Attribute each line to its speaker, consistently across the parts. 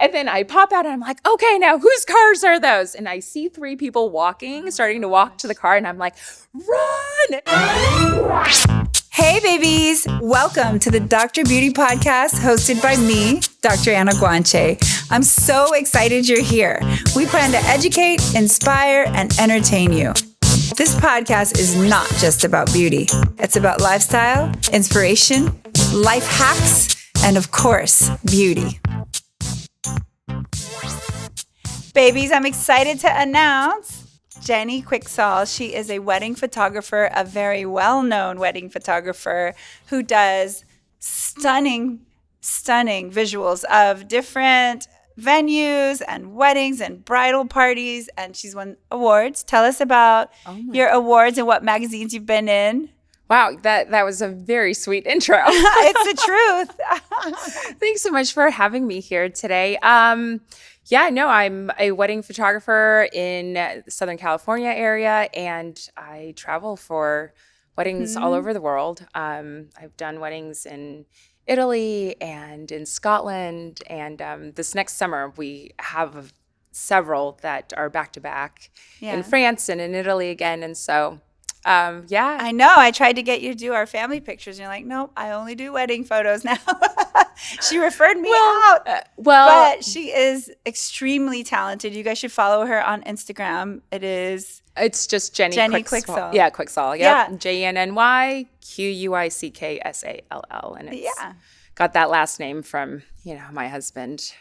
Speaker 1: And then I pop out and I'm like, okay, now whose cars are those? And I see 3 people walking, starting to walk to the car. And I'm like, run.
Speaker 2: Hey, babies. Welcome to the Dr. Beauty Podcast hosted by me, Dr. Anna Guanche. I'm so excited you're here. We plan to educate, inspire, and entertain you. This podcast is not just about beauty. It's about lifestyle, inspiration, life hacks, and of course, beauty. Babies, I'm excited to announce Jenny Quicksall. She is a wedding photographer, a very well-known wedding photographer who does stunning visuals of different venues and weddings and bridal parties. And she's won awards. Tell us about your awards and what magazines you've been in.
Speaker 1: Wow, that was a very sweet intro.
Speaker 2: It's the truth.
Speaker 1: Thanks so much for having me here today. I'm a wedding photographer in the Southern California area, and I travel for weddings all over the world. I've done weddings in Italy and in Scotland, and this next summer we have several that are back-to-back in France and in Italy again, and so I
Speaker 2: know. I tried to get you to do our family pictures. And you're like, nope, I only do wedding photos now. She referred me out. But she is extremely talented. You guys should follow her on Instagram.
Speaker 1: It's just Jenny
Speaker 2: Quicksall.
Speaker 1: Yeah, Quicksall. Yep. Yeah. JennyQuicksall. And it's got that last name from, my husband.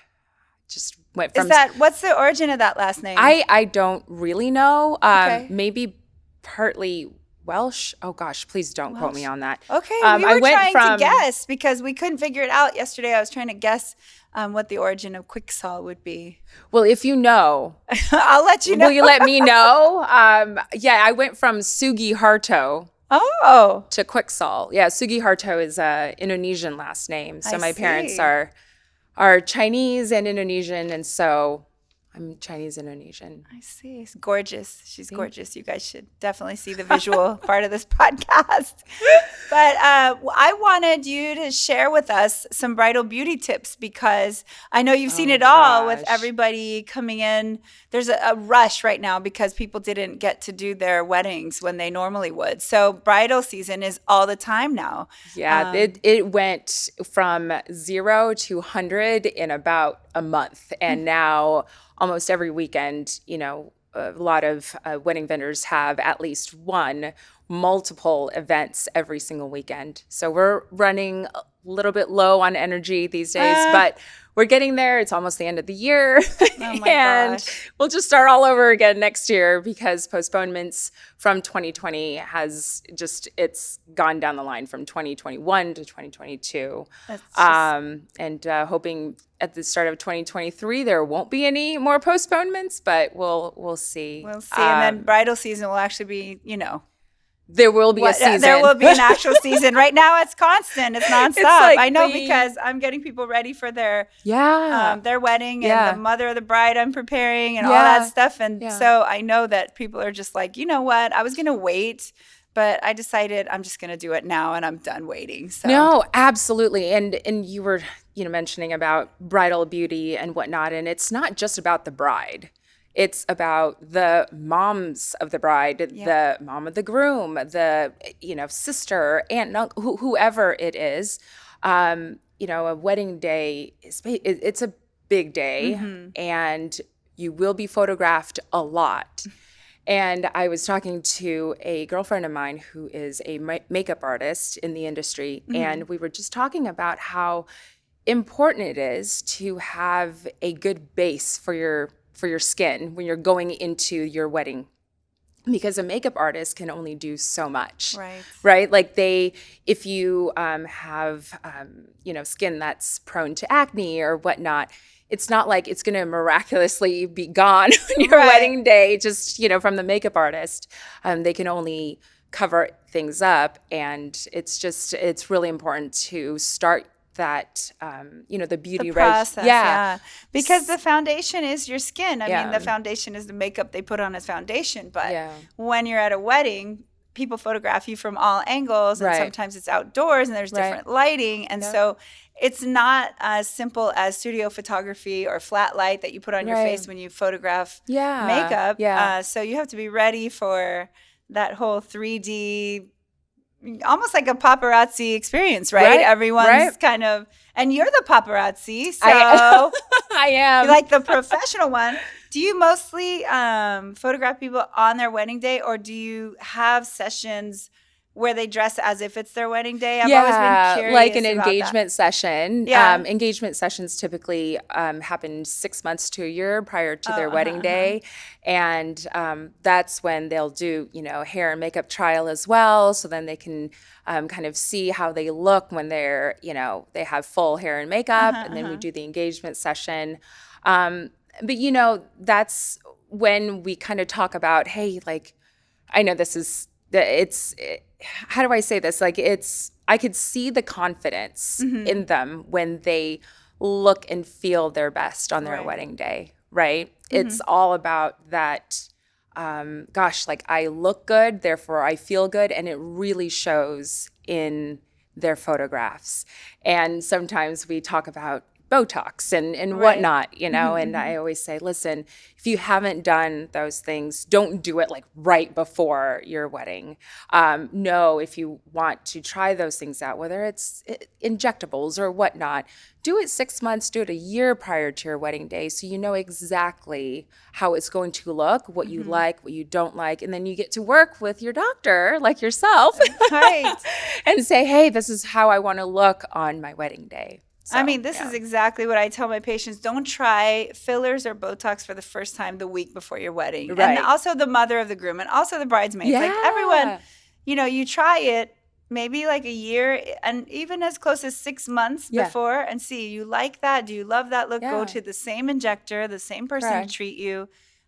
Speaker 1: Just went from.
Speaker 2: What's the origin of that last name?
Speaker 1: I don't really know.
Speaker 2: Okay.
Speaker 1: Maybe partly Welsh. Oh gosh, please don't quote me on that.
Speaker 2: Okay, we were trying to guess because we couldn't figure it out yesterday. I was trying to guess what the origin of Quicksall would be.
Speaker 1: Well, if you know,
Speaker 2: I'll let you know.
Speaker 1: Will you let me know? I went from Sugiharto to Quicksall. Yeah, Sugiharto is a Indonesian last name. So my parents are Chinese and Indonesian, and so I'm Chinese Indonesian.
Speaker 2: I see. It's gorgeous. She's gorgeous. You guys should definitely see the visual part of this podcast. But I wanted you to share with us some bridal beauty tips because I know you've seen it all with everybody coming in. There's a rush right now because people didn't get to do their weddings when they normally would. So bridal season is all the time now.
Speaker 1: Yeah, it went from 0 to 100 in about a month. And now almost every weekend, a lot of wedding vendors have at least multiple events every single weekend. So we're running a little bit low on energy these days, but we're getting there. It's almost the end of the year.
Speaker 2: Oh my gosh.
Speaker 1: We'll just start all over again next year because postponements from 2020 it's gone down the line from 2021 to 2022. Hoping at the start of 2023 there won't be any more postponements, but we'll see.
Speaker 2: We'll see. And then bridal season will actually be,
Speaker 1: there will be a season.
Speaker 2: There will be an actual season. Right now, it's constant. It's nonstop. I know because I'm getting people ready for their wedding and the mother of the bride I'm preparing and all that stuff. And so I know that people are just like, you know what? I was going to wait, but I decided I'm just going to do it now and I'm done waiting. So.
Speaker 1: No, absolutely. And you were mentioning about bridal beauty and whatnot. And it's not just about the bride. It's about the moms of the bride, the mom of the groom, the, sister, aunt, uncle, whoever it is. A wedding day, it's a big day and you will be photographed a lot. And I was talking to a girlfriend of mine who is a makeup artist in the industry. And we were just talking about how important it is to have a good base for your skin when you're going into your wedding, because a makeup artist can only do so much, right? Like if you have skin that's prone to acne or whatnot, it's not like it's going to miraculously be gone on your wedding day just from the makeup artist. They can only cover things up, and it's really important to start that the beauty
Speaker 2: process, because the foundation is your skin. I mean, the foundation is the makeup they put on as foundation, but when you're at a wedding, people photograph you from all angles, and sometimes it's outdoors and there's different lighting, and so it's not as simple as studio photography or flat light that you put on your
Speaker 1: Right.
Speaker 2: face when you photograph
Speaker 1: Yeah.
Speaker 2: makeup.
Speaker 1: Yeah.
Speaker 2: So you have to be ready for that whole 3D, almost like a paparazzi experience, right?
Speaker 1: Right,
Speaker 2: Everyone's
Speaker 1: right.
Speaker 2: kind of, and you're the paparazzi, so
Speaker 1: I am.
Speaker 2: you're like the professional one. Do you mostly photograph people on their wedding day, or do you have sessions where they dress as if it's their wedding day? I've always been curious
Speaker 1: like an
Speaker 2: about
Speaker 1: engagement session.
Speaker 2: Yeah.
Speaker 1: Engagement sessions typically happen 6 months to a year prior to
Speaker 2: Oh,
Speaker 1: their wedding day. And that's when they'll do, hair and makeup trial as well. So then they can kind of see how they look when they're, they have full hair and makeup. And then we do the engagement session. But, that's when we kind of talk about, hey, like, I know this is, how do I say this? Like, I could see the confidence in them when they look and feel their best on their
Speaker 2: Right.
Speaker 1: wedding day, right? It's all about that, gosh, like, I look good, therefore I feel good, and it really shows in their photographs. And sometimes we talk about Botox and
Speaker 2: Right.
Speaker 1: whatnot, and I always say, listen, if you haven't done those things, don't do it like right before your wedding. No, if you want to try those things out, whether it's injectables or whatnot, do it 6 months, do it a year prior to your wedding day so you know exactly how it's going to look, what you like, what you don't like, and then you get to work with your doctor, like yourself,
Speaker 2: Right.
Speaker 1: and say, hey, this is how I want to look on my wedding day. So,
Speaker 2: I mean, this is exactly what I tell my patients. Don't try fillers or Botox for the first time the week before your wedding.
Speaker 1: Right.
Speaker 2: And also the mother of the groom and also the bridesmaids.
Speaker 1: Yeah.
Speaker 2: Like everyone, you try it maybe like a year and even as close as 6 months before and see, you like that? Do you love that look? Go to the same injector, the same person to treat you.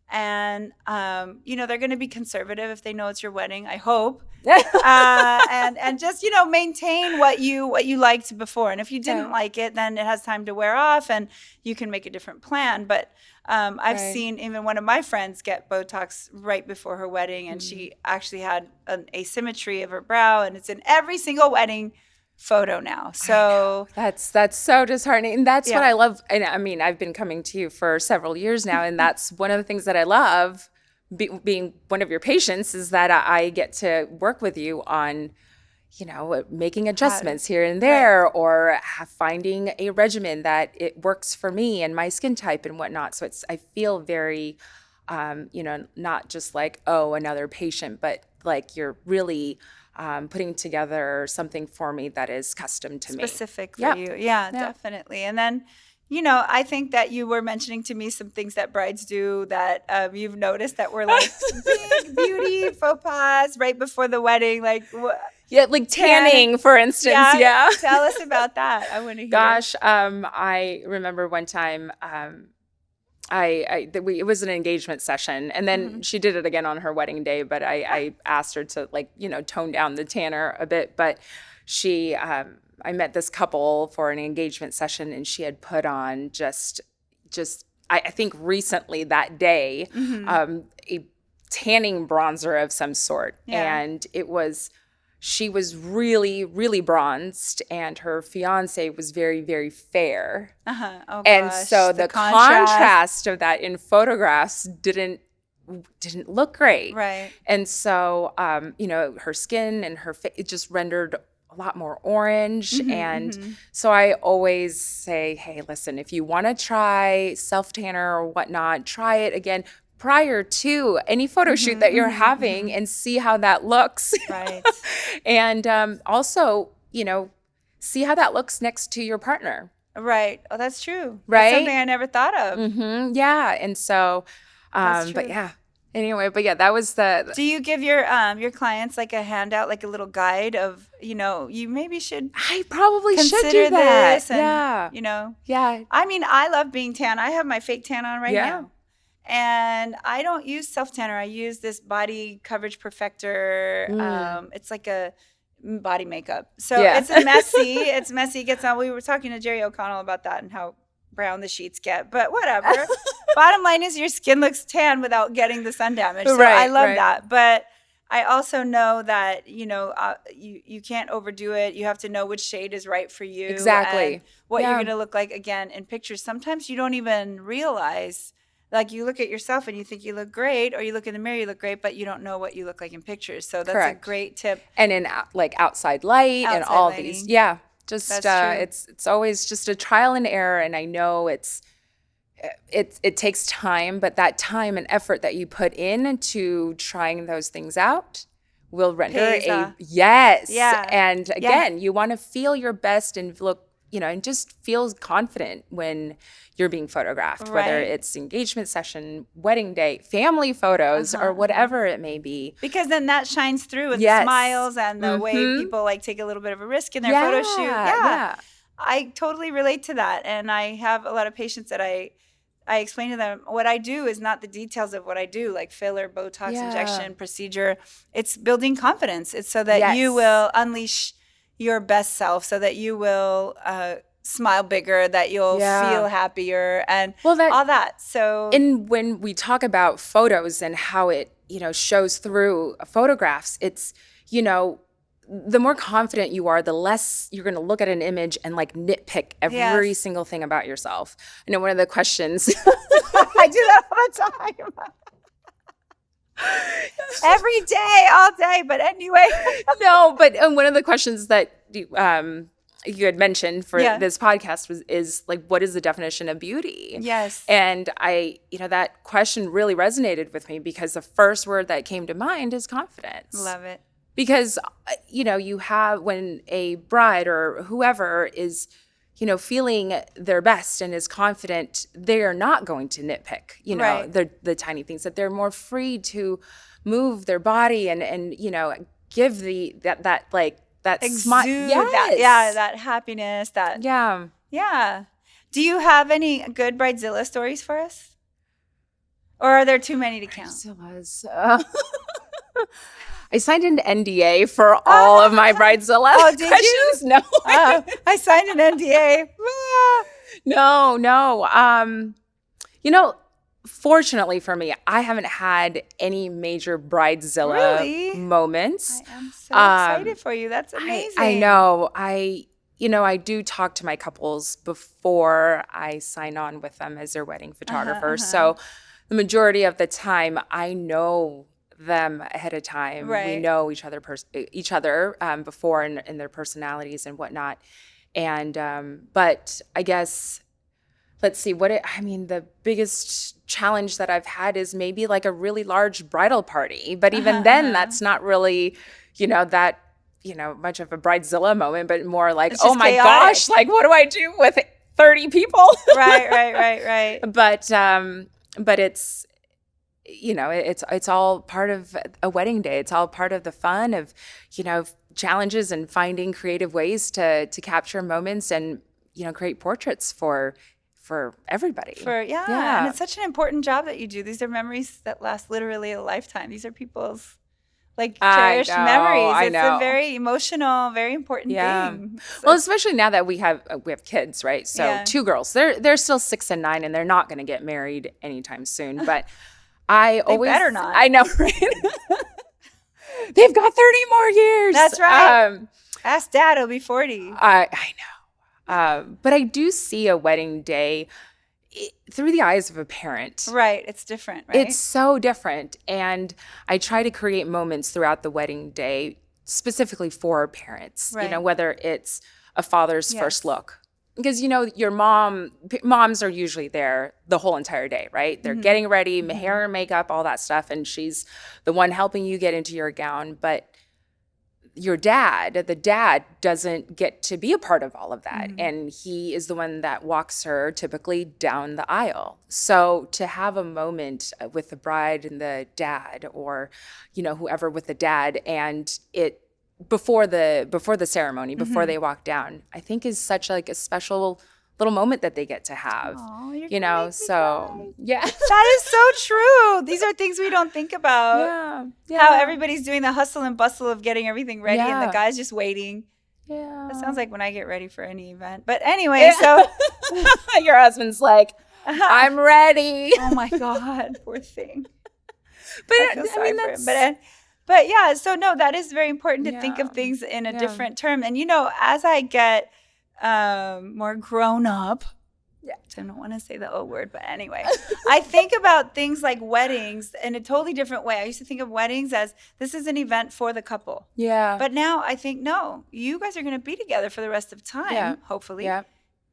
Speaker 2: And, they're going to be conservative if they know it's your wedding, I hope. And just, maintain what you liked before. And if you didn't like it, then it has time to wear off and you can make a different plan. But I've seen even one of my friends get Botox right before her wedding, and she actually had an asymmetry of her brow, and it's in every single wedding photo now. So
Speaker 1: that's so disheartening. And that's what I love. And I mean, I've been coming to you for several years now, and that's one of the things that I love being one of your patients is that I get to work with you on, making adjustments here and there, or finding a regimen that it works for me and my skin type and whatnot. So I feel very, not just like, oh, another patient, but like you're really putting together something for me that is custom to me.
Speaker 2: Specific for you. Yeah, definitely. And then, I think that you were mentioning to me some things that brides do that you've noticed that were like big beauty faux pas right before the wedding. Like,
Speaker 1: yeah, like tanning, for instance. Yeah.
Speaker 2: Tell us about that. I want to hear.
Speaker 1: Gosh, I remember one time it was an engagement session, and then she did it again on her wedding day, but I asked her to tone down the tanner a bit, but I met this couple for an engagement session, and she had put on just I think recently that day, a tanning bronzer of some sort, and she was really, really bronzed, and her fiance was very, very fair.
Speaker 2: Oh, gosh.
Speaker 1: And so the contrast of that in photographs didn't look great.
Speaker 2: Right.
Speaker 1: And so, her skin and her face, it just rendered a lot more orange. And so I always say, hey, listen, if you want to try self-tanner or whatnot, try it again prior to any photo shoot that you're having and see how that looks.
Speaker 2: Right.
Speaker 1: And also, see how that looks next to your partner.
Speaker 2: Right. Oh, that's true.
Speaker 1: Right.
Speaker 2: That's something I never thought of.
Speaker 1: Yeah. And so, but yeah. Anyway, but yeah, that was
Speaker 2: Do you give your clients like a handout, like a little guide of, you maybe should.
Speaker 1: I probably should
Speaker 2: consider
Speaker 1: do that.
Speaker 2: this and,
Speaker 1: Yeah.
Speaker 2: I mean, I love being tan. I have my fake tan on right now. And I don't use self-tanner. I use this body coverage perfector. It's like a body makeup. So it's messy. It's messy. It gets on. We were talking to Jerry O'Connell about that and how brown the sheets get. But whatever. Bottom line is your skin looks tan without getting the sun damage. So I love that. But I also know that, you can't overdo it. You have to know which shade is right for you.
Speaker 1: Exactly.
Speaker 2: And what
Speaker 1: Yeah.
Speaker 2: you're going to look like, again, in pictures. Sometimes you don't even realize, like, you look at yourself and you think you look great, or you look in the mirror, you look great, but you don't know what you look like in pictures. So that's
Speaker 1: Correct.
Speaker 2: a great tip.
Speaker 1: And in like outside light and
Speaker 2: Outside
Speaker 1: all
Speaker 2: lighting.
Speaker 1: these. Yeah. Just
Speaker 2: That's true.
Speaker 1: it's always just a trial and error, and I know it takes time, but that time and effort that you put into trying those things out will render
Speaker 2: Pays
Speaker 1: a
Speaker 2: off.
Speaker 1: yes.
Speaker 2: Yeah.
Speaker 1: And again, you want to feel your best and look, and just feel confident when you're being photographed, whether
Speaker 2: Right.
Speaker 1: it's engagement session, wedding day, family photos, or whatever it may be.
Speaker 2: Because then that shines through with
Speaker 1: Yes.
Speaker 2: the smiles and the way people like take a little bit of a risk in their photo shoot.
Speaker 1: Yeah.
Speaker 2: I totally relate to that. And I have a lot of patients that I explain to them, what I do is not the details of what I do, like filler, Botox injection, procedure. It's building confidence. It's so that you will unleash your best self, so that you will smile bigger, that you'll feel happier, and all that. So,
Speaker 1: and when we talk about photos and how it, shows through photographs, it's, the more confident you are, the less you're going to look at an image and like nitpick every single thing about yourself. I know one of the questions.
Speaker 2: I do that all the time. Every day, all day. But anyway.
Speaker 1: No, but one of the questions that you had mentioned for this podcast is like, what is the definition of beauty?
Speaker 2: Yes.
Speaker 1: And that question really resonated with me, because the first word that came to mind is confidence.
Speaker 2: Love it.
Speaker 1: Because, you have, when a bride or whoever is, feeling their best and is confident, they are not going to nitpick, the tiny things, that they're more free to move their body and give that smile.
Speaker 2: Yes. That happiness. Yeah. Do you have any good Bridezilla stories for us? Or are there too many to count?
Speaker 1: I signed an NDA for all of my Bridezilla questions.
Speaker 2: You?
Speaker 1: No.
Speaker 2: I signed an NDA.
Speaker 1: No. Fortunately for me, I haven't had any major Bridezilla moments.
Speaker 2: I am so excited for you. That's amazing.
Speaker 1: I know. I do talk to my couples before I sign on with them as their wedding photographer. So the majority of the time, I know them ahead of time.
Speaker 2: Right.
Speaker 1: We know each other before and their personalities and whatnot. And but I guess, let's see, the biggest challenge that I've had is maybe like a really large bridal party. But even then, that's not really, much of a Bridezilla moment, but more like, oh my gosh, like, what do I do with 30 people?
Speaker 2: Right.
Speaker 1: But it's, it's all part of a wedding day. It's all part of the fun of, challenges and finding creative ways to capture moments and, create portraits for everybody.
Speaker 2: And it's such an important job that you do. These are memories that last literally a lifetime. These are people's cherished memories. It's a very emotional, very important thing.
Speaker 1: Well, especially now that we have kids, right? So 2 girls, they're still 6 and 9, and they're not going to get married anytime soon. But they
Speaker 2: better not.
Speaker 1: I know, right? They've got 30 more years.
Speaker 2: That's right. Ask Dad; he'll be 40.
Speaker 1: I know. But I do see a wedding day through the eyes of a parent.
Speaker 2: Right. It's different, right?
Speaker 1: It's so different. And I try to create moments throughout the wedding day specifically for parents,
Speaker 2: right.
Speaker 1: Whether it's a father's first look. Because, your moms are usually there the whole entire day, right? They're getting ready, hair and makeup, all that stuff. And she's the one helping you get into your gown. But the dad doesn't get to be a part of all of that. And he is the one that walks her typically down the aisle. So to have a moment with the bride and the dad, or, whoever with the dad, and it before the ceremony, before they walk down, I think is such like a special little moment that they get to have.
Speaker 2: Aww,
Speaker 1: so yeah.
Speaker 2: That is so true. These are things we don't think about.
Speaker 1: Yeah.
Speaker 2: How everybody's doing the hustle and bustle of getting everything ready, and the guy's just waiting.
Speaker 1: Yeah.
Speaker 2: That sounds like when I get ready for any event. But anyway, so
Speaker 1: your husband's like, I'm ready.
Speaker 2: Oh my God, poor thing.
Speaker 1: But
Speaker 2: I feel sorry for him. But yeah, so no, that is very important to think
Speaker 1: Yeah.
Speaker 2: of things in a
Speaker 1: Yeah.
Speaker 2: different term. And as I get more grown up, I don't want to say the O word, but anyway, I think about things like weddings in a totally different way. I used to think of weddings as this is an event for the couple.
Speaker 1: Yeah.
Speaker 2: But now I think, no, you guys are going to be together for the rest of time, hopefully.
Speaker 1: Yeah.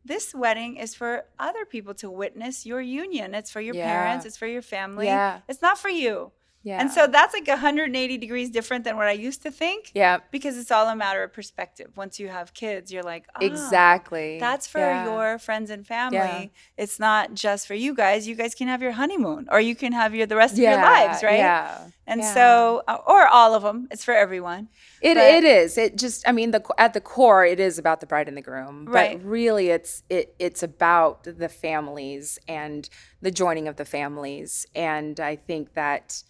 Speaker 2: This wedding is for other people to witness your union. It's for your parents. It's for your family.
Speaker 1: Yeah.
Speaker 2: It's not for you.
Speaker 1: Yeah.
Speaker 2: And so that's like 180 degrees different than what I used to think.
Speaker 1: Yeah.
Speaker 2: Because it's all a matter of perspective. Once you have kids, you're like,
Speaker 1: exactly.
Speaker 2: That's for your friends and family.
Speaker 1: Yeah.
Speaker 2: It's not just for you guys. You guys can have your honeymoon, or you can have the rest of your lives, right?
Speaker 1: Yeah.
Speaker 2: And so, or all of them. It's for everyone.
Speaker 1: It is. It just, at the core, it is about the bride and the groom.
Speaker 2: Right.
Speaker 1: But really, it's about the families and the joining of the families. And I think that,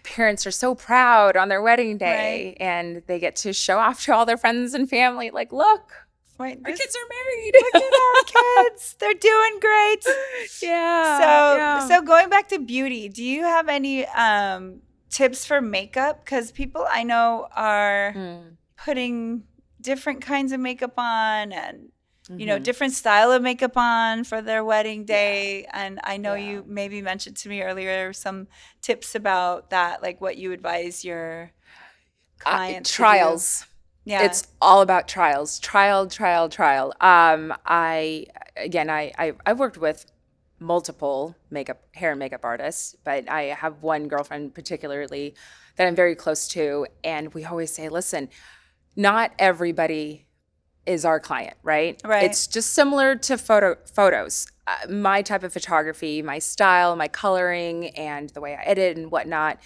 Speaker 1: parents are so proud on their wedding day, and they get to show off to all their friends and family, like, look, our kids are married.
Speaker 2: Look at our kids. They're doing great.
Speaker 1: Yeah.
Speaker 2: So going back to beauty, do you have any tips for makeup? Because people I know are putting different kinds of makeup on and different style of makeup on for their wedding day. And I know you maybe mentioned to me earlier some tips about that, like what you advise your clients
Speaker 1: trials.
Speaker 2: To do. Yeah.
Speaker 1: It's all about trials. Trial. I've worked with multiple hair and makeup artists, but I have one girlfriend particularly that I'm very close to, and we always say, listen, not everybody is our client, right?
Speaker 2: Right.
Speaker 1: It's just similar to photos. My type of photography, my style, my coloring, and the way I edit and whatnot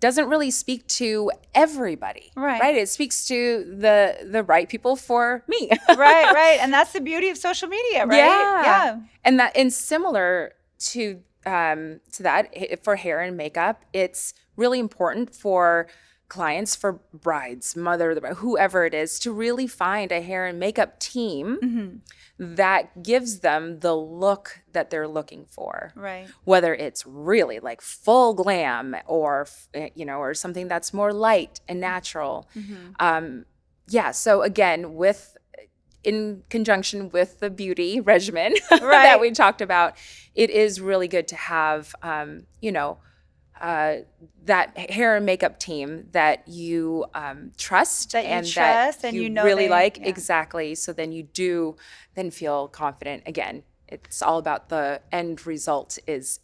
Speaker 1: doesn't really speak to everybody, right? It speaks to the right people for me.
Speaker 2: right. And that's the beauty of social media, right?
Speaker 1: Yeah. And similar to that, for hair and makeup, it's really important for clients, for brides, whoever it is, to really find a hair and makeup team that gives them the look that they're looking for.
Speaker 2: Right.
Speaker 1: Whether it's really like full glam or something that's more light and natural. So again, in conjunction with the beauty regimen that we talked about, it is really good to have, that hair and makeup team that you trust and you really like. Yeah. Exactly. So then you do then feel confident. Again, it's all about the end result is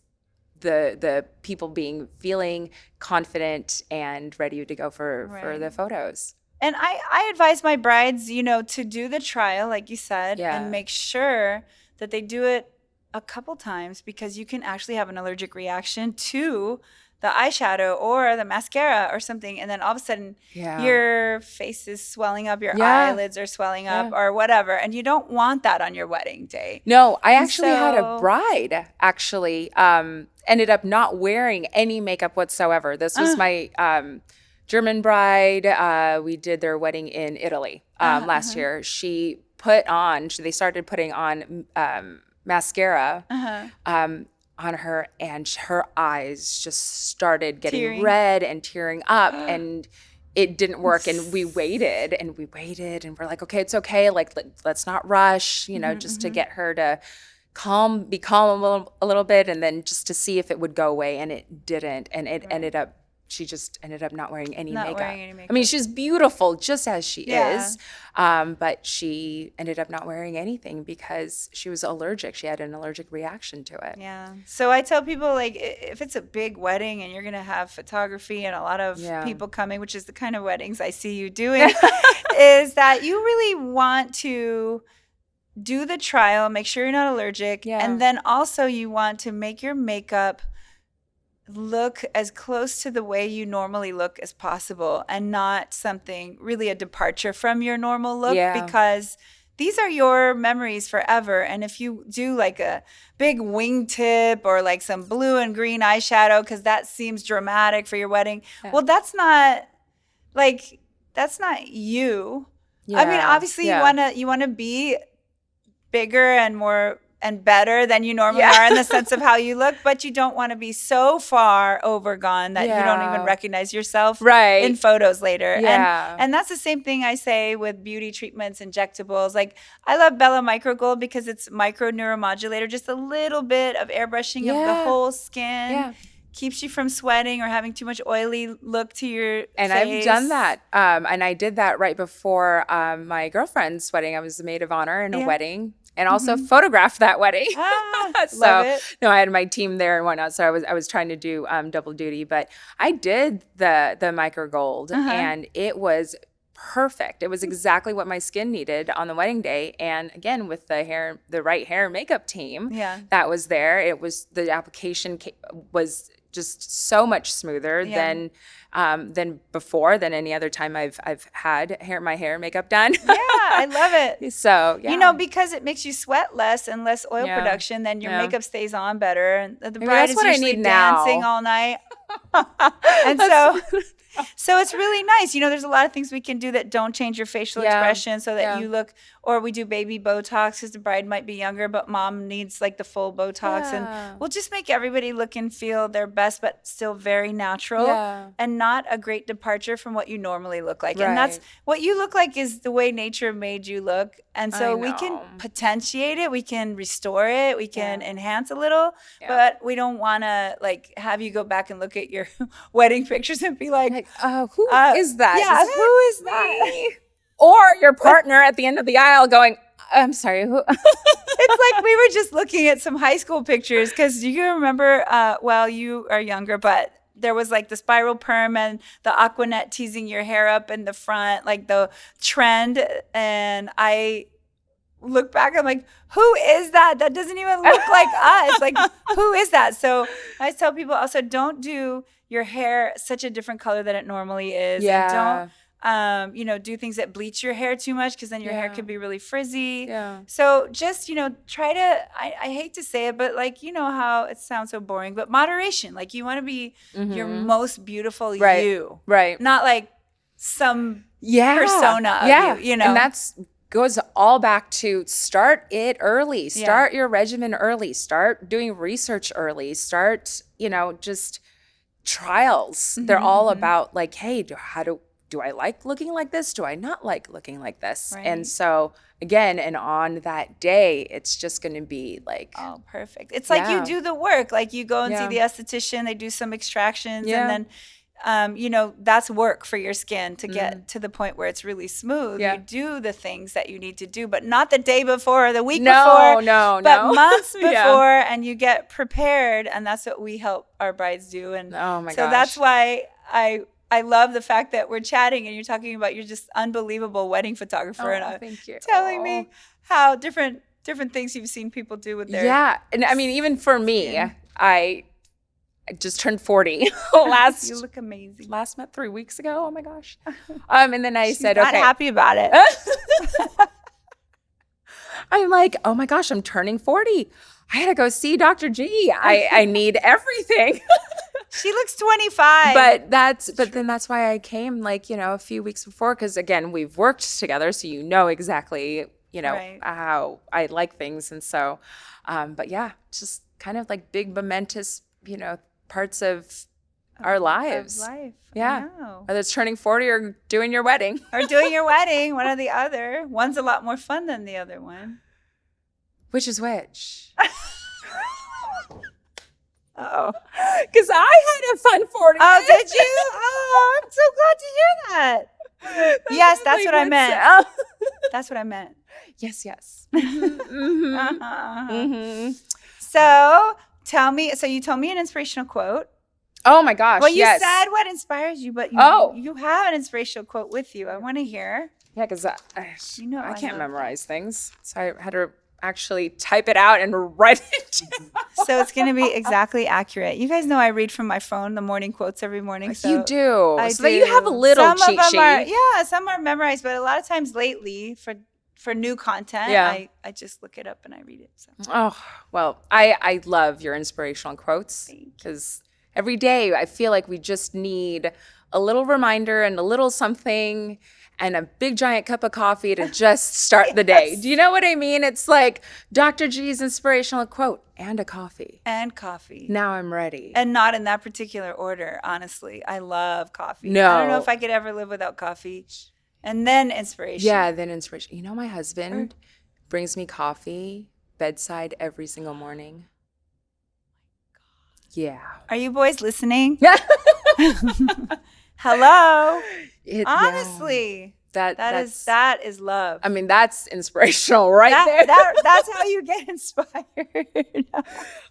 Speaker 1: the people feeling confident and ready to go for the photos.
Speaker 2: And I advise my brides, to do the trial, like you said, and make sure that they do it a couple times, because you can actually have an allergic reaction to the eyeshadow or the mascara or something, and then all of a sudden your face is swelling up, your eyelids are swelling up or whatever, and you don't want that on your wedding day.
Speaker 1: No, I actually had a bride ended up not wearing any makeup whatsoever. This was my German bride. We did their wedding in Italy last year. They started putting on mascara on her, and her eyes just started getting red and tearing up, and it didn't work. And we waited and we're like, okay, it's okay. Like, let's not rush, just to get her to be calm a little bit, and then just to see if it would go away. And it didn't. And it she just ended up not wearing any makeup. I mean, she's beautiful just as she is, but she ended up not wearing anything because she was allergic. She had an allergic reaction to it.
Speaker 2: Yeah. So I tell people, like, if it's a big wedding and you're going to have photography and a lot of people coming, which is the kind of weddings I see you doing, is that you really want to do the trial, make sure you're not allergic, and then also you want to make your makeup look as close to the way you normally look as possible, and not something really a departure from your normal look, because these are your memories forever. And if you do like a big wingtip or like some blue and green eyeshadow because that seems dramatic for your wedding, well, that's not you. I mean, obviously you want to be bigger and more and better than you normally are in the sense of how you look, but you don't want to be so far overgone that you don't even recognize yourself in photos later.
Speaker 1: Yeah.
Speaker 2: And that's the same thing I say with beauty treatments, injectables. Like I love Bella Micro Gold because it's micro neuromodulator, just a little bit of airbrushing of the whole skin.
Speaker 1: Yeah.
Speaker 2: Keeps you from sweating or having too much oily look to your
Speaker 1: and
Speaker 2: face.
Speaker 1: I've done that. And I did that right before my girlfriend's wedding. I was the maid of honor in a wedding and also photographed that wedding.
Speaker 2: Love it.
Speaker 1: No, I had my team there and whatnot. So I was trying to do double duty, but I did the micro gold and it was perfect. It was exactly what my skin needed on the wedding day. And again, with the right hair and makeup team that was there, the application was just so much smoother than before, than any other time I've had my hair and makeup done.
Speaker 2: Yeah, I love it.
Speaker 1: So
Speaker 2: you know, because it makes you sweat less and less oil production, then your makeup stays on better, and the bride is usually dancing all night. And so it's really nice. You know, there's a lot of things we can do that don't change your facial expression so that you look, or we do baby Botox because the bride might be younger, but mom needs like the full Botox. And we'll just make everybody look and feel their best, but still very natural and not a great departure from what you normally look like. And that's what you look like is the way nature made you look. And so we can potentiate it. We can restore it. We can enhance a little, but we don't want to like have you go back and look at your wedding pictures and be like
Speaker 1: who is that?
Speaker 2: Yeah, who is that?
Speaker 1: Or your partner at the end of the aisle going, I'm sorry, who?
Speaker 2: It's like we were just looking at some high school pictures because you remember, well, you are younger, but there was like the spiral perm and the Aquanet teasing your hair up in the front, like the trend. And I look back, I'm like, who is that? That doesn't even look like us. Like, who is that? So I tell people also don't do your hair such a different color than it normally is. And don't, you know, do things that bleach your hair too much because then your hair could be really frizzy. So just, you know, try to, I hate to say it, but like, you know how it sounds so boring, but moderation. Like you want to be your most beautiful you.
Speaker 1: Right.
Speaker 2: Not like some persona of you, you know.
Speaker 1: And that's goes all back to start it early. Start your regimen early. Start doing research early. Start, you know, just trials. They're all about like, hey, do I like looking like this? Do I not like looking like this?
Speaker 2: Right.
Speaker 1: And so again, and on that day, it's just going to be like,
Speaker 2: oh, perfect. It's like you do the work. Like you go and see the esthetician, they do some extractions and then you know, that's work for your skin to get to the point where it's really smooth. You do the things that you need to do, but not the day before or the week before. But months before, and you get prepared, and that's what we help our brides do. And so that's why I love the fact that we're chatting and you're talking about you're just unbelievable wedding photographer. And
Speaker 1: thank you.
Speaker 2: Telling me how different things you've seen people do with their
Speaker 1: and I mean, even for me, I just turned 40
Speaker 2: you look amazing.
Speaker 1: Last month, 3 weeks ago. Oh my gosh. And then I said,
Speaker 2: not happy about it.
Speaker 1: I'm like, oh my gosh, I'm turning 40. I had to go see Dr. G. I need everything.
Speaker 2: She looks 25.
Speaker 1: But then that's why I came like, you know, a few weeks before. Cause again, we've worked together. So you know exactly, you know, how I like things. And so, but yeah, just kind of like big momentous, you know, parts of our lives. Yeah. Whether it's turning 40 or doing your wedding.
Speaker 2: Or doing your wedding, one or the other. One's a lot more fun than the other one.
Speaker 1: Which is which?
Speaker 2: Oh.
Speaker 1: Because I had a fun 40.
Speaker 2: Oh, did you? Oh, I'm so glad to hear that. Yes, that's what I meant. That's what I meant.
Speaker 1: Yes.
Speaker 2: So tell me, so you told me an inspirational quote.
Speaker 1: Oh my gosh.
Speaker 2: Well, you said what inspires you, but you have an inspirational quote with you. I want to hear.
Speaker 1: Yeah, because you know I can't memorize things. So I had to actually type it out and write it down.
Speaker 2: So it's going to be exactly accurate. You guys know I read from my phone the morning quotes every morning. So
Speaker 1: you do.
Speaker 2: So
Speaker 1: that you have a little cheat sheet.
Speaker 2: Some are memorized, but a lot of times lately for new content, I just look it up and I read it. So.
Speaker 1: Oh, well, I love your inspirational quotes because every day I feel like we just need a little reminder and a little something. and a big giant cup of coffee to just start the day. Do you know what I mean? It's like Dr. G's inspirational quote and a coffee.
Speaker 2: And coffee.
Speaker 1: Now I'm ready.
Speaker 2: And not in that particular order, honestly. I love coffee.
Speaker 1: No.
Speaker 2: I don't know if I could ever live without coffee. And then inspiration.
Speaker 1: Yeah, then inspiration. You know, my husband brings me coffee bedside every single morning. Yeah.
Speaker 2: Are you boys listening? Hello. Honestly, that is love.
Speaker 1: I mean, that's inspirational there.
Speaker 2: That's how you get inspired.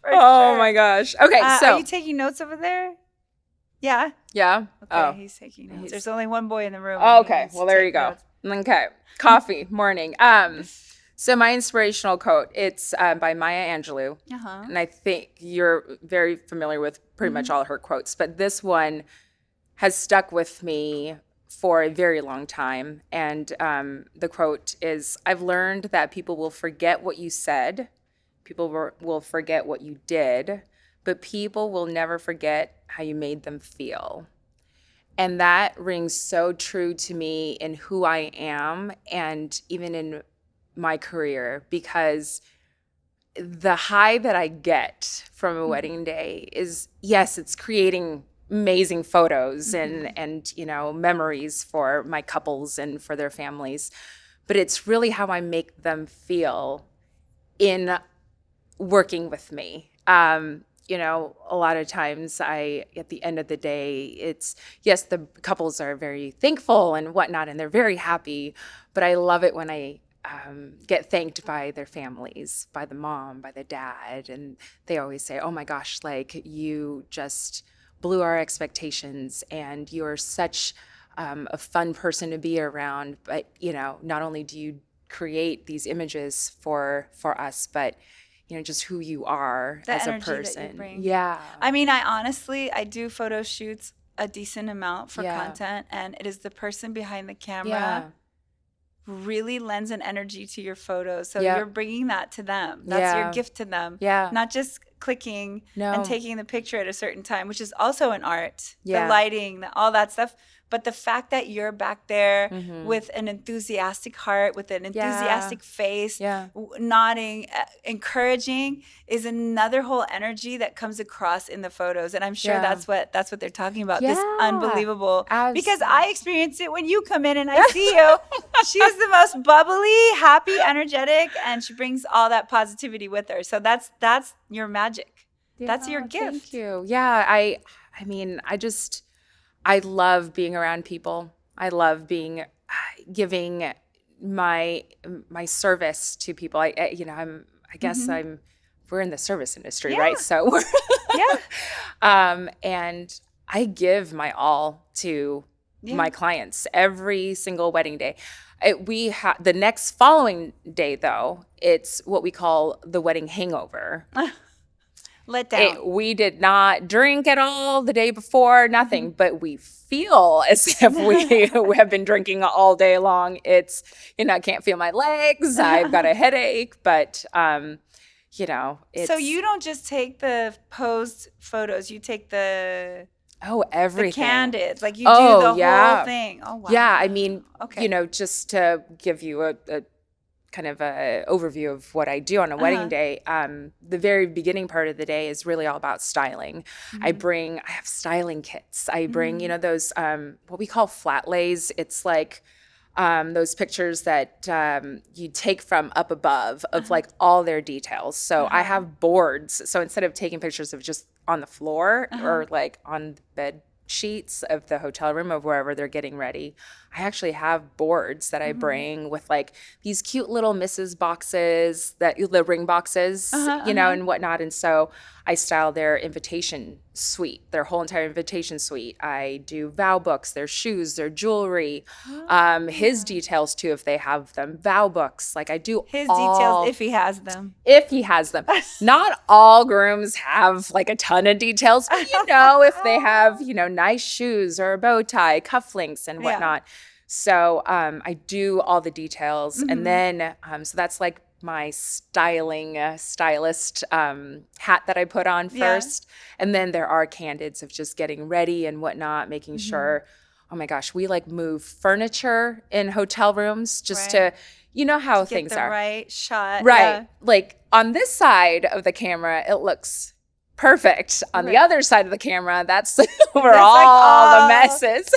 Speaker 1: Oh my gosh. Okay, so
Speaker 2: are you taking notes over there? Yeah.
Speaker 1: Yeah.
Speaker 2: Okay, he's taking notes. There's only one boy in the room.
Speaker 1: Oh, okay. Well, there you go. Notes. Okay. Coffee morning. So my inspirational quote, it's by Maya Angelou. And I think you're very familiar with pretty much all her quotes, but this one has stuck with me for a very long time. And the quote is, I've learned that people will forget what you said, people will forget what you did, but people will never forget how you made them feel. And that rings so true to me in who I am and even in my career, because the high that I get from a wedding day is, yes, it's creating amazing photos and you know, memories for my couples and for their families, but it's really how I make them feel in working with me. You know, a lot of times at the end of the day, it's, yes, the couples are very thankful and whatnot, and they're very happy, but I love it when I get thanked by their families, by the mom, by the dad, and they always say, oh my gosh, like, you just blew our expectations, and you're such a fun person to be around. But, you know, not only do you create these images for us, but, you know, just who you are as a person. That you bring. Yeah.
Speaker 2: I mean, I do photo shoots a decent amount for content, and it is the person behind the camera really lends an energy to your photos. So you're bringing that to them. That's your gift to them. Yeah. Not just clicking and taking the picture at a certain time, which is also an art. The lighting, all that stuff. But the fact that you're back there with an enthusiastic heart, with an enthusiastic face, nodding, encouraging, is another whole energy that comes across in the photos. And I'm sure that's what they're talking about. This unbelievable, because I experience it when you come in and I see you. She is the most bubbly, happy, energetic, and she brings all that positivity with her. So that's your magic. That's your gift.
Speaker 1: Thank you. Yeah, I mean, I love being around people. I love giving my service to people. I guess we're in the service industry, right? So we're and I give my all to my clients every single wedding day. The next following day, though, it's what we call the wedding hangover.
Speaker 2: Let down.
Speaker 1: We did not drink at all the day before, nothing, but we feel as if we have been drinking all day long. It's, you know, I can't feel my legs. I've got a headache, but, you know.
Speaker 2: So you don't just take the posed photos, you take everything. The Candids, like you do the whole thing. Oh, wow.
Speaker 1: Yeah, I mean, you know, just to give you a kind of a overview of what I do on a wedding day. The very beginning part of the day is really all about styling. I have styling kits. I bring, you know, those, what we call flat lays. It's like those pictures that you take from up above of like all their details. So I have boards. So instead of taking pictures of just on the floor or like on the bed sheets of the hotel room of wherever they're getting ready, I actually have boards that I bring with like these cute little Mrs. boxes, the ring boxes, you know, and whatnot. And so I style their invitation suite, their whole entire invitation suite. I do vow books, their shoes, their jewelry, his details too, if they have them, vow books. Like I do
Speaker 2: his details if he has them.
Speaker 1: If he has them. Not all grooms have like a ton of details, but you know, if they have, you know, nice shoes or a bow tie, cufflinks and whatnot. So I do all the details. And then, so that's like my stylist hat that I put on first. And then there are Candids of just getting ready and whatnot, making sure oh my gosh, we like move furniture in hotel rooms just
Speaker 2: Right.
Speaker 1: to, you know how
Speaker 2: Get
Speaker 1: things
Speaker 2: the
Speaker 1: are.
Speaker 2: right shot.
Speaker 1: Right.
Speaker 2: Yeah.
Speaker 1: Like on this side of the camera, it looks perfect. On the
Speaker 2: Right.
Speaker 1: other side of the camera, that's where
Speaker 2: That's
Speaker 1: all the messes.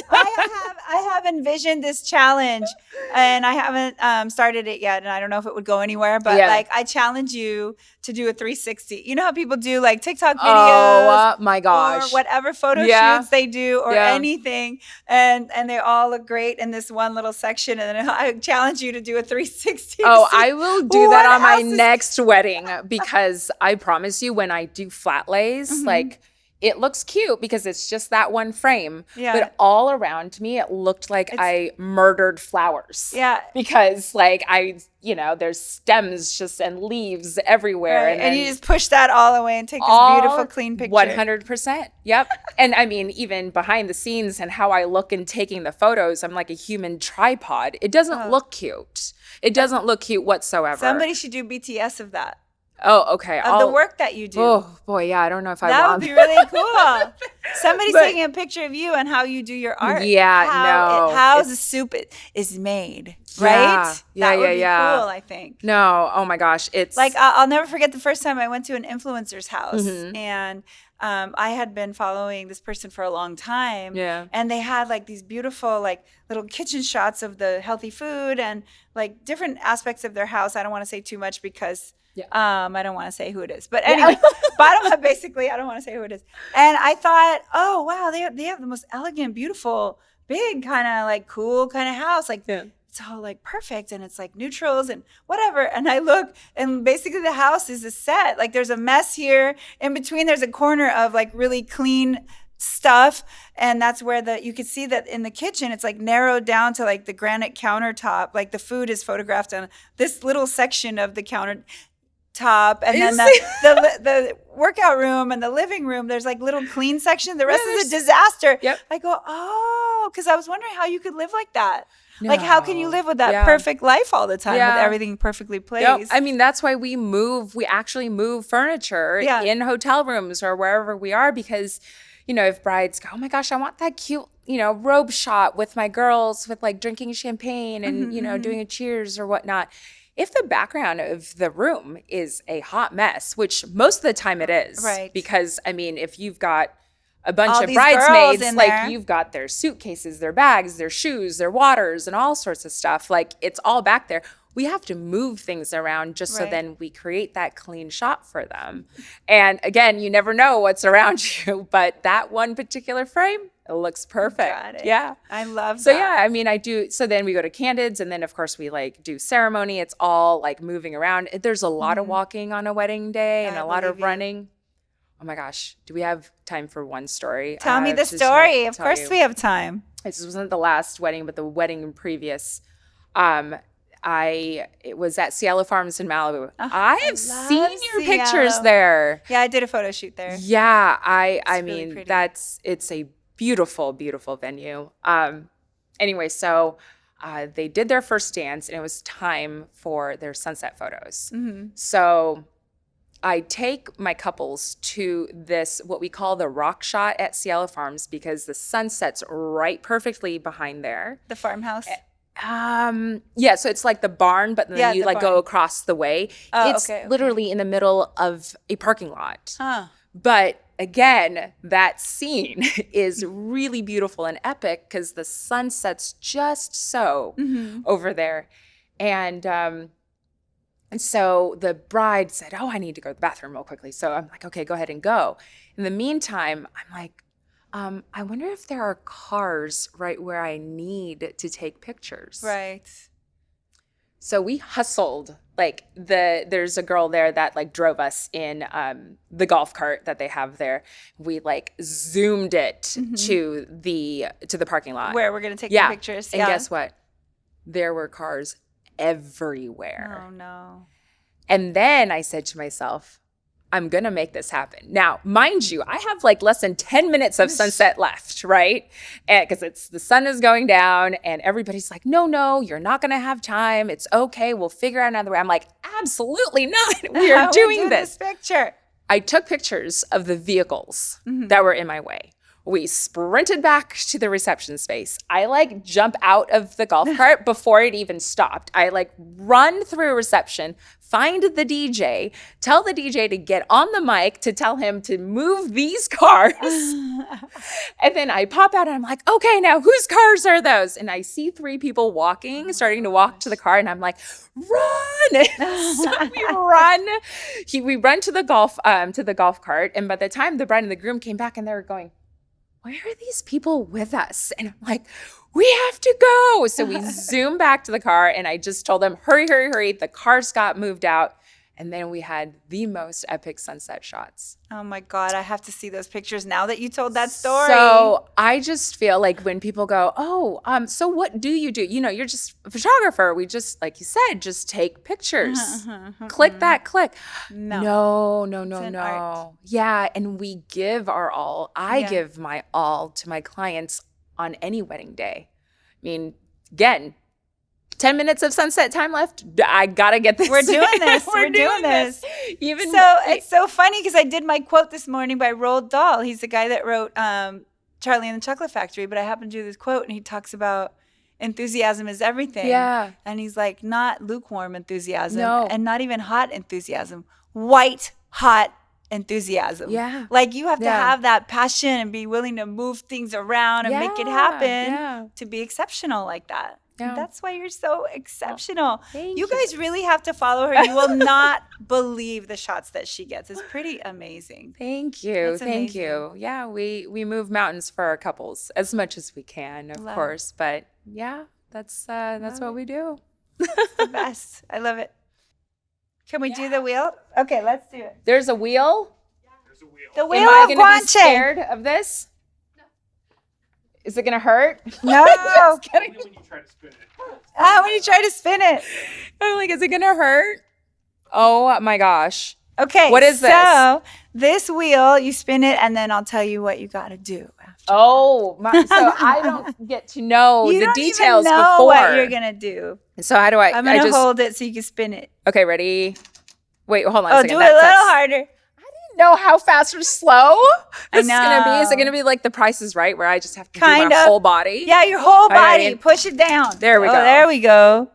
Speaker 2: I have envisioned this challenge, and I haven't started it yet, and I don't know if it would go anywhere. But
Speaker 1: Yeah.
Speaker 2: like, I challenge you to do a 360. You know how people do like TikTok videos,
Speaker 1: Oh my gosh.
Speaker 2: or whatever photo
Speaker 1: Yeah.
Speaker 2: shoots they do, or
Speaker 1: Yeah.
Speaker 2: anything, and they all look great in this one little section. And then I challenge you to do a 360.
Speaker 1: Oh, I will do that
Speaker 2: what
Speaker 1: on my
Speaker 2: else is-
Speaker 1: next wedding, because I promise you, when I do flat lays, like it looks cute because it's just that one frame.
Speaker 2: Yeah.
Speaker 1: But all around me, it looked like I murdered flowers.
Speaker 2: Yeah.
Speaker 1: Because like there's stems just and leaves everywhere.
Speaker 2: Right. And you
Speaker 1: then
Speaker 2: just push that all away and take this beautiful, clean picture.
Speaker 1: 100%. Yep. And I mean, even behind the scenes and how I look in taking the photos, I'm like a human tripod. It doesn't look cute. It doesn't look cute whatsoever.
Speaker 2: Somebody should do BTS of that.
Speaker 1: Oh, okay.
Speaker 2: Of the work that you do.
Speaker 1: Oh, boy, yeah. I don't know if I
Speaker 2: that
Speaker 1: want
Speaker 2: would be really cool. Somebody's
Speaker 1: But-
Speaker 2: taking a picture of you and how you do your art.
Speaker 1: Yeah,
Speaker 2: how
Speaker 1: no,
Speaker 2: the soup is made,
Speaker 1: Yeah.
Speaker 2: right?
Speaker 1: Yeah,
Speaker 2: that would be
Speaker 1: yeah.
Speaker 2: cool, I think.
Speaker 1: No, oh my gosh. It's
Speaker 2: Like, I'll never forget the first time I went to an influencer's house,
Speaker 1: Mm-hmm.
Speaker 2: and I had been following this person for a long time.
Speaker 1: Yeah.
Speaker 2: And they had like these beautiful like little kitchen shots of the healthy food and like different aspects of their house. I don't want to say too much because I don't want to say who it is. But anyway, bottom up, basically, I don't want to say who it is. And I thought, oh, wow, they have the most elegant, beautiful, big kind of like cool kind of house. Like it's all like perfect, and it's like neutrals and whatever. And I look, and basically the house is a set. Like there's a mess here. In between, there's a corner of like really clean stuff, and that's where you could see that in the kitchen it's like narrowed down to like the granite countertop. Like the food is photographed on this little section of the countertop, and then the workout room and the living room, there's like little clean section. The rest is a disaster.
Speaker 1: Yep.
Speaker 2: I go, oh, because I was wondering how you could live like that. Like, how can you live with that perfect life all the time with everything perfectly placed?
Speaker 1: Yep. I mean, that's why we actually move furniture in hotel rooms or wherever we are, because, if brides go, oh my gosh, I want that cute, robe shot with my girls with like drinking champagne and, doing a cheers or whatnot. If the background of the room is a hot mess, which most of the time it is,
Speaker 2: right?
Speaker 1: Because, I mean, if you've got a bunch
Speaker 2: all
Speaker 1: of
Speaker 2: these
Speaker 1: bridesmaids,
Speaker 2: girls in
Speaker 1: like
Speaker 2: there.
Speaker 1: You've got their suitcases, their bags, their shoes, their waters, and all sorts of stuff. Like it's all back there. We have to move things around just so then we create that clean shot for them. And again, you never know what's around you, but that one particular frame, it looks perfect.
Speaker 2: Got it.
Speaker 1: Yeah.
Speaker 2: I love that.
Speaker 1: So yeah, I mean, I do. So then we go to Candids, and then of course we like do ceremony. It's all like moving around. There's a lot of walking on a wedding day and a lot of running. Oh my gosh. Do we have time for one story?
Speaker 2: Tell me the story. Of course we have time.
Speaker 1: This wasn't the last wedding, but the wedding previous. It was at Cielo Farms in Malibu. I have seen your pictures there.
Speaker 2: Yeah, I did a photo shoot there.
Speaker 1: Yeah, I
Speaker 2: really
Speaker 1: mean,
Speaker 2: pretty.
Speaker 1: it's a beautiful, beautiful venue. Anyway, so they did their first dance, and it was time for their sunset photos.
Speaker 2: Mm-hmm.
Speaker 1: So I take my couples to this, what we call the rock shot at Cielo Farms, because the sun sets right perfectly behind there.
Speaker 2: The farmhouse.
Speaker 1: Yeah, so it's like the barn, but then you like go across the way. It's literally in the middle of a parking lot.
Speaker 2: Huh.
Speaker 1: But again, that scene is really beautiful and epic because the sun sets just so over there. And so the bride said, oh, I need to go to the bathroom real quickly. So I'm like, okay, go ahead and go. In the meantime, I'm like, I wonder if there are cars right where I need to take pictures.
Speaker 2: Right.
Speaker 1: So we hustled. Like there's a girl there that like drove us in the golf cart that they have there. We like zoomed it to the parking lot
Speaker 2: where we're gonna take the pictures.
Speaker 1: And guess what? There were cars everywhere.
Speaker 2: Oh no.
Speaker 1: And then I said to myself, I'm going to make this happen. Now, mind you, I have like less than 10 minutes of sunset left, right? Because the sun is going down and everybody's like, no, you're not going to have time. It's okay. We'll figure out another way. I'm like, absolutely not. We are doing this
Speaker 2: picture.
Speaker 1: I took pictures of the vehicles that were in my way. We sprinted back to the reception space. I like jump out of the golf cart before it even stopped. I like run through reception, find the DJ, tell the DJ to get on the mic to tell him to move these cars. And then I pop out and I'm like, okay, now whose cars are those? And I see 3 people walking, starting to walk to the car. And I'm like, run. So we run. We run to the golf cart. And by the time the bride and the groom came back and they were going, why are these people with us? And I'm like, we have to go. So we zoom back to the car and I just told them, hurry, hurry, hurry. The cars got moved out. And then we had the most epic sunset shots.
Speaker 2: Oh my God, I have to see those pictures now that you told that story.
Speaker 1: So I just feel like when people go, oh, so what do? You know, you're just a photographer. We just, like you said, just take pictures. Click that, click. No.
Speaker 2: Art.
Speaker 1: Yeah, and we give our all. I give my all to my clients on any wedding day. I mean, again, 10 minutes of sunset time left. I gotta get this.
Speaker 2: We're doing this. We're doing this.
Speaker 1: Even
Speaker 2: so it's so funny because I did my quote this morning by Roald Dahl. He's the guy that wrote Charlie and the Chocolate Factory. But I happened to do this quote, and he talks about enthusiasm is everything.
Speaker 1: Yeah.
Speaker 2: And he's like, not lukewarm enthusiasm,
Speaker 1: No.
Speaker 2: and not even hot enthusiasm. White hot enthusiasm.
Speaker 1: Yeah.
Speaker 2: Like you have to have that passion and be willing to move things around and make it happen to be exceptional like that.
Speaker 1: Yeah.
Speaker 2: And that's why you're so exceptional.
Speaker 1: Thank
Speaker 2: You guys really have to follow her. You will not believe the shots that she gets. It's pretty amazing.
Speaker 1: Thank you.
Speaker 2: That's
Speaker 1: Thank
Speaker 2: amazing.
Speaker 1: you. Yeah, we move mountains for our couples as much as we can, of
Speaker 2: Love
Speaker 1: course. But yeah, that's what we do.
Speaker 2: The best. I love it. Can we do the wheel? Okay, let's do it.
Speaker 1: There's a wheel.
Speaker 2: The wheel
Speaker 1: Am I
Speaker 2: of
Speaker 1: gonna be
Speaker 2: Guanche.
Speaker 1: scared of this? Is it gonna hurt?
Speaker 2: No.
Speaker 3: Only when you try to spin it.
Speaker 2: When you try to spin it.
Speaker 1: I'm like, is it gonna hurt? Oh my gosh.
Speaker 2: Okay.
Speaker 1: What is this?
Speaker 2: So this wheel, you spin it, and then I'll tell you what you got to do after.
Speaker 1: Oh my! So I don't get to know
Speaker 2: You
Speaker 1: the
Speaker 2: don't
Speaker 1: details
Speaker 2: even know
Speaker 1: before.
Speaker 2: what you're gonna do.
Speaker 1: So how do I?
Speaker 2: I'm
Speaker 1: I
Speaker 2: gonna
Speaker 1: just
Speaker 2: hold it so you can spin it.
Speaker 1: okay. Ready? Wait, hold on. a
Speaker 2: Oh,
Speaker 1: second.
Speaker 2: do it a little harder.
Speaker 1: Know how fast or slow
Speaker 2: I
Speaker 1: this is gonna be? Is it
Speaker 2: know.
Speaker 1: gonna be like The Price is Right, where I just have to
Speaker 2: Kind
Speaker 1: do my
Speaker 2: of.
Speaker 1: whole body?
Speaker 2: Yeah, your whole
Speaker 1: right.
Speaker 2: body. Push it down.
Speaker 1: There we go.
Speaker 2: There we go.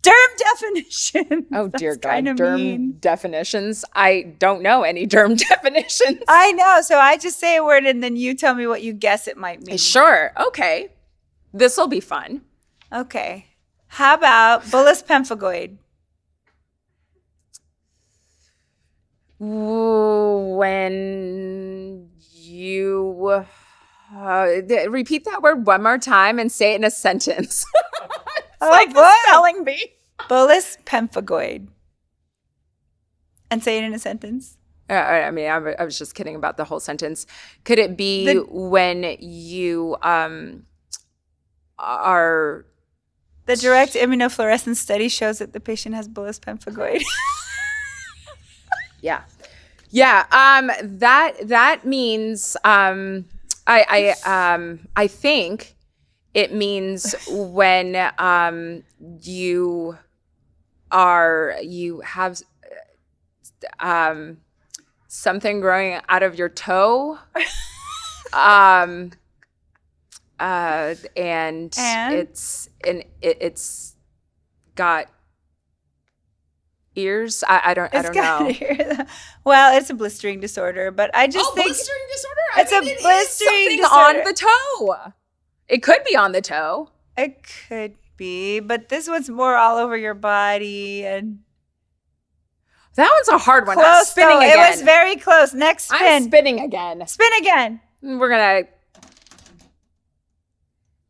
Speaker 2: Derm definition.
Speaker 1: Oh dear
Speaker 2: That's
Speaker 1: God,
Speaker 2: kinda
Speaker 1: derm
Speaker 2: mean.
Speaker 1: definitions. I don't know any derm definitions.
Speaker 2: I know. So I just say a word and then you tell me what you guess it might mean.
Speaker 1: Sure. Okay. This will be fun.
Speaker 2: Okay. How about bullous pemphigoid?
Speaker 1: When you repeat that word one more time and say it in a sentence.
Speaker 2: Oh,
Speaker 1: like the
Speaker 2: boy.
Speaker 1: spelling bee.
Speaker 2: Bullous pemphigoid. And say it in a sentence.
Speaker 1: I mean, I was just kidding about the whole sentence. Could it be when you are...
Speaker 2: The direct immunofluorescence study shows that the patient has bullous pemphigoid.
Speaker 1: Yeah. That means I think it means when you have something growing out of your toe. And it's got ears. I don't know.
Speaker 2: Well, it's a blistering disorder, but I just think
Speaker 1: blistering disorder.
Speaker 2: It's a blistering disorder.
Speaker 1: on the toe. It could be on the toe.
Speaker 2: it could be, but this one's more all over your body and
Speaker 1: That one's a hard one. I'm
Speaker 2: close.
Speaker 1: spinning
Speaker 2: Though.
Speaker 1: again.
Speaker 2: It was very close. Next
Speaker 1: I'm
Speaker 2: spin.
Speaker 1: spinning again.
Speaker 2: Spin again.
Speaker 1: We're gonna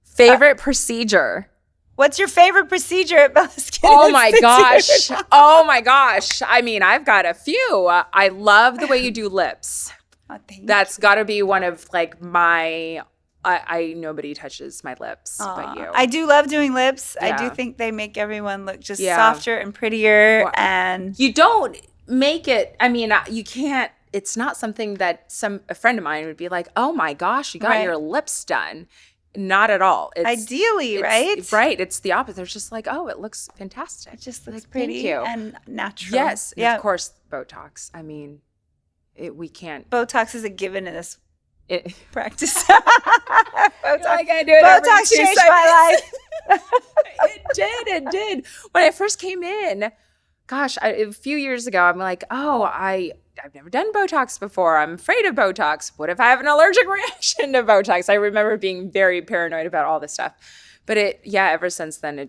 Speaker 1: favorite procedure.
Speaker 2: What's your favorite procedure at Bella Skin
Speaker 1: Oh my
Speaker 2: Institute?
Speaker 1: gosh. Oh my gosh. I mean, I've got a few. I love the way you do lips.
Speaker 2: Oh, thank
Speaker 1: That's got to be one of like my. I nobody touches my lips but you.
Speaker 2: I do love doing lips. I do
Speaker 1: Yeah.
Speaker 2: think they make everyone look just
Speaker 1: Yeah.
Speaker 2: softer and prettier.
Speaker 1: Well,
Speaker 2: And
Speaker 1: You don't make it. I mean, you can't. It's not something that a friend of mine would be like, "Oh my gosh, you got
Speaker 2: Right.
Speaker 1: your lips done." Not at all.
Speaker 2: ideally, right?
Speaker 1: Right. It's the opposite. They're just like, "Oh, it looks fantastic."
Speaker 2: It just looks
Speaker 1: Like,
Speaker 2: pretty
Speaker 1: Thank you.
Speaker 2: and natural.
Speaker 1: Yes. And
Speaker 2: Yeah.
Speaker 1: of course, Botox. I mean, we can't.
Speaker 2: Botox is a given in this Practice.
Speaker 1: Botox. I gotta do it
Speaker 2: Botox changed my life.
Speaker 1: It did. When I first came in, gosh, a few years ago, I'm like, I've never done Botox before. I'm afraid of Botox. What if I have an allergic reaction to Botox? I remember being very paranoid about all this stuff. But ever since then,
Speaker 2: I